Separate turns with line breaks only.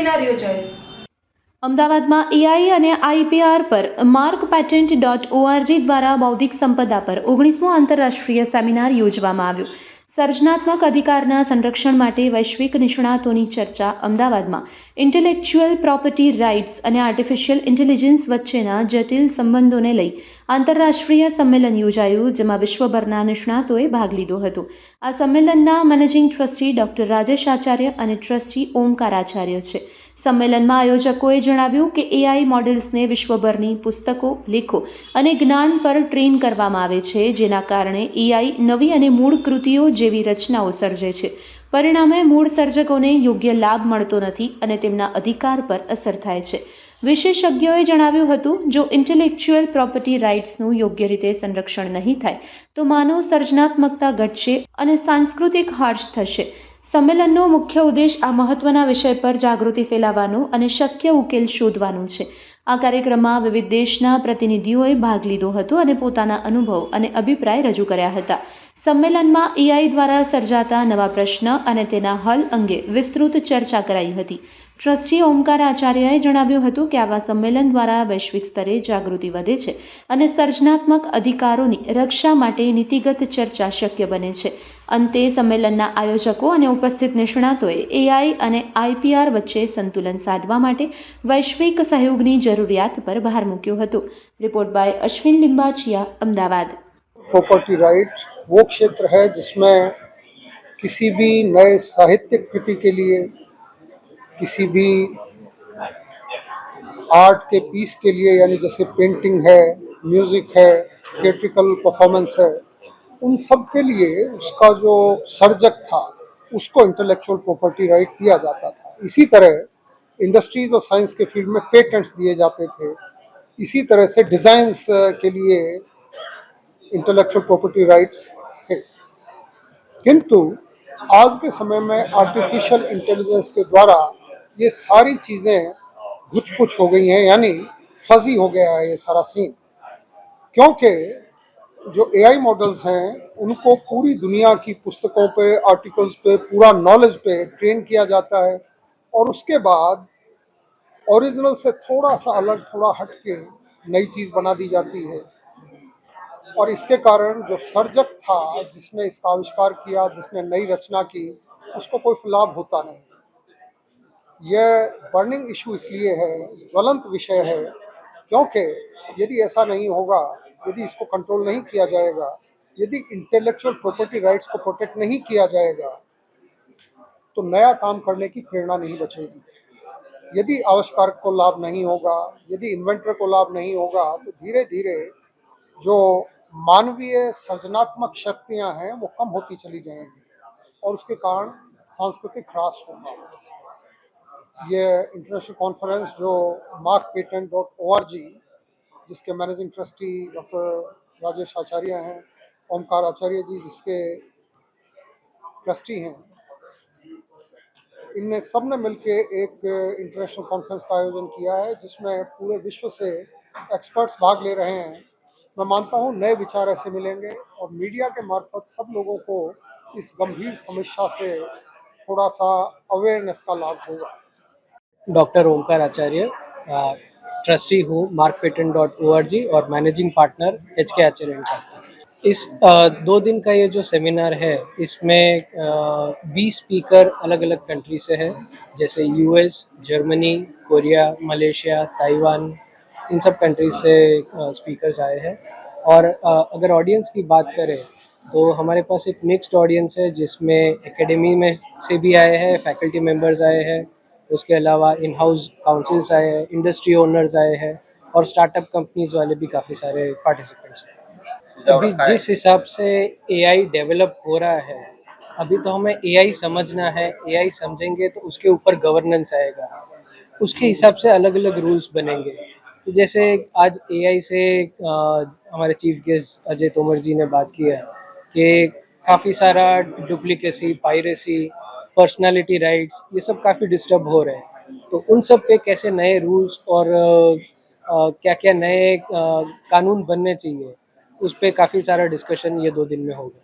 Seminar યોજાયો।
અમદાવાદમાં AI અને આઈપીઆર પર markpatent.org દ્વારા બૌદ્ધિક સંપદા પર 19મો આંતરરાષ્ટ્રીય સેમિનાર યોજવામાં આવ્યો। સર્જનાત્મક અધિકારના સંરક્ષણ માટે વૈશ્વિક નિષ્ણાતોની ચર્ચા। અમદાવાદમાં ઇન્ટેલેક્ચ્યુઅલ પ્રોપર્ટી રાઇટ્સ અને આર્ટિફિશિયલ ઇન્ટેલિજન્સ વચ્ચેના જટિલ સંબંધોને લઈ આંતરરાષ્ટ્રીય સંમેલન યોજાયું, જેમાં વિશ્વભરના નિષ્ણાતોએ ભાગ લીધો હતો। આ સંમેલનના managing trustee doctor Rajesh Acharya અને ટ્રસ્ટી ઓમકાર આચાર્ય છે। સંમેલનમાં આયોજકોએ જણાવ્યું કે એઆઈ મોડેલ્સને વિશ્વભરની પુસ્તકો, લેખો અને જ્ઞાન પર ટ્રેન કરવામાં આવે છે, જેના કારણે એઆઈ નવી અને મૂળ કૃતિઓ જેવી રચનાઓ સર્જે છે। પરિણામે મૂળ સર્જકોને યોગ્ય લાભ મળતો નથી અને તેમના અધિકાર પર અસર થાય છે। વિશેષજ્ઞોએ જણાવ્યું હતું, જો ઇન્ટેલેક્ચ્યુઅલ પ્રોપર્ટી રાઇટ્સનું યોગ્ય રીતે સંરક્ષણ નહીં થાય તો માનવ સર્જનાત્મકતા ઘટશે અને સાંસ્કૃતિક હાશ થશે। સંમેલનનો મુખ્ય ઉદ્દેશ આ મહત્વના વિષય પર જાગૃતિ ફેલાવવાનો અને શક્ય ઉકેલ શોધવાનો છે। આ કાર્યક્રમમાં વિવિધ દેશના પ્રતિનિધિઓએ ભાગ લીધો હતો અને પોતાના અનુભવ અને અભિપ્રાય રજૂ કર્યા હતા। સંમેલનમાં એઆઈ દ્વારા સર્જાતા નવા પ્રશ્ન અને તેના હલ અંગે વિસ્તૃત ચર્ચા કરાઈ હતી। ટ્રસ્ટી ઓમકાર આચાર્યએ જણાવ્યું હતું કે આવા સંમેલન દ્વારા વૈશ્વિક સ્તરે જાગૃતિ વધે છે અને સર્જનાત્મક અધિકારોની રક્ષા માટે નીતિગત ચર્ચા શક્ય બને છે। અંતે સંમેલનના આયોજકો અને ઉપસ્થિત નિષ્ણાતોએ એઆઈ અને આઈપીઆર વચ્ચે સંતુલન સાધવા માટે વૈશ્વિક સહયોગની જરૂરિયાત પર ભાર મૂક્યો હતો। Report by Ashwin Limbachiya, Ahmedabad.
Property right वो क्षेत्र है जिसमें किसी भी नए साहित्यिक कृति के लिए, किसी भी आर्ट के पीस के लिए, यानी जैसे पेंटिंग है, म्यूजिक है, थिएट्रिकल परफॉर्मेंस है, उन सब के लिए उसका जो सर्जक था उसको इंटेलेक्चुअल प्रॉपर्टी राइट दिया जाता था। इसी तरह इंडस्ट्रीज और साइंस के फील्ड में पेटेंट्स दिए जाते थे। इसी तरह से डिज़ाइंस के लिए इंटेलेक्चुअल प्रॉपर्टी राइट्स थे। किंतु आज के समय में आर्टिफिशियल इंटेलिजेंस के द्वारा ये सारी चीज़ें घुच-पुच हो गई हैं, यानी फजी हो गया है ये सारा सीन। क्योंकि जो एआई मॉडल्स हैं उनको पूरी दुनिया की पुस्तकों पे, आर्टिकल्स पे, पूरा नॉलेज पे ट्रेन किया जाता है और उसके बाद ओरिजिनल से थोड़ा सा अलग, थोड़ा हट के नई चीज़ बना दी जाती है। और इसके कारण जो सर्जक था, जिसने इसका आविष्कार किया, जिसने नई रचना की, उसको कोई लाभ होता नहीं। यह बर्निंग इशू इसलिए है, ज्वलंत विषय है, क्योंकि यदि ऐसा नहीं होगा, यदि इसको कंट्रोल नहीं किया जाएगा, यदि इंटेलेक्चुअल प्रॉपर्टी राइट्स को प्रोटेक्ट नहीं किया जाएगा, तो नया काम करने की प्रेरणा नहीं बचेगी। यदि आविष्कारक को लाभ नहीं होगा, यदि इन्वेंटर को लाभ नहीं होगा, तो धीरे धीरे जो मानवीय सृजनात्मक शक्तियाँ हैं वो कम होती चली जाएंगी और उसके कारण सांस्कृतिक ह्रास होगा। ये इंटरनेशनल कॉन्फ्रेंस जो markpatent.org, जिसके मैनेजिंग ट्रस्टी डॉक्टर राजेश आचार्य हैं, ओमकार आचार्य जी जिसके ट्रस्टी हैं, इनने सब ने मिलके एक इंटरनेशनल कॉन्फ्रेंस का आयोजन किया है, जिसमें पूरे विश्व से एक्सपर्ट्स भाग ले रहे हैं। मैं मानता हूँ नए विचार ऐसे मिलेंगे और मीडिया के मार्फत सब लोगों को इस गंभीर समस्या से थोड़ा सा अवेयरनेस का लाभ होगा।
डॉक्टर ओमकार आचार्य, ट्रस्टी हूँ markpatent.org और managing partner HK Acharya and company. इस 2 दिन का ये जो सेमिनार है, इसमें 20 स्पीकर अलग अलग कंट्री से है, जैसे US, Germany, Korea, Malaysia, Taiwan, इन सब कंट्रीज से स्पीकर्स आए हैं। और अगर ऑडियंस की बात करें तो हमारे पास एक मिक्स्ड ऑडियंस है, जिसमें एकेडमी में से भी आए हैं, फैकल्टी मेंबर्स आए हैं, उसके अलावा इन हाउस काउंसिल्स आए हैं, इंडस्ट्री ओनर्स आए हैं और स्टार्टअप कंपनीज वाले भी काफ़ी सारे पार्टिसिपेंट्स हैं। अभी जिस हिसाब से एआई डेवलप हो रहा है, अभी तो हमें एआई समझना है। एआई समझेंगे तो उसके ऊपर गवर्नेंस आएगा, उसके हिसाब से अलग अलग रूल्स बनेंगे। जैसे आज एआई से हमारे चीफ गेस्ट अजय तोमर जी ने बात किया कि काफ़ी सारा डुप्लीकेसी, पायरेसी, पर्सनालिटी राइट्स, ये सब काफ़ी डिस्टर्ब हो रहे हैं। तो उन सब पे कैसे नए रूल्स और क्या क्या नए कानून बनने चाहिए, उस पे काफ़ी सारा डिस्कशन ये 2 दिन में होगा।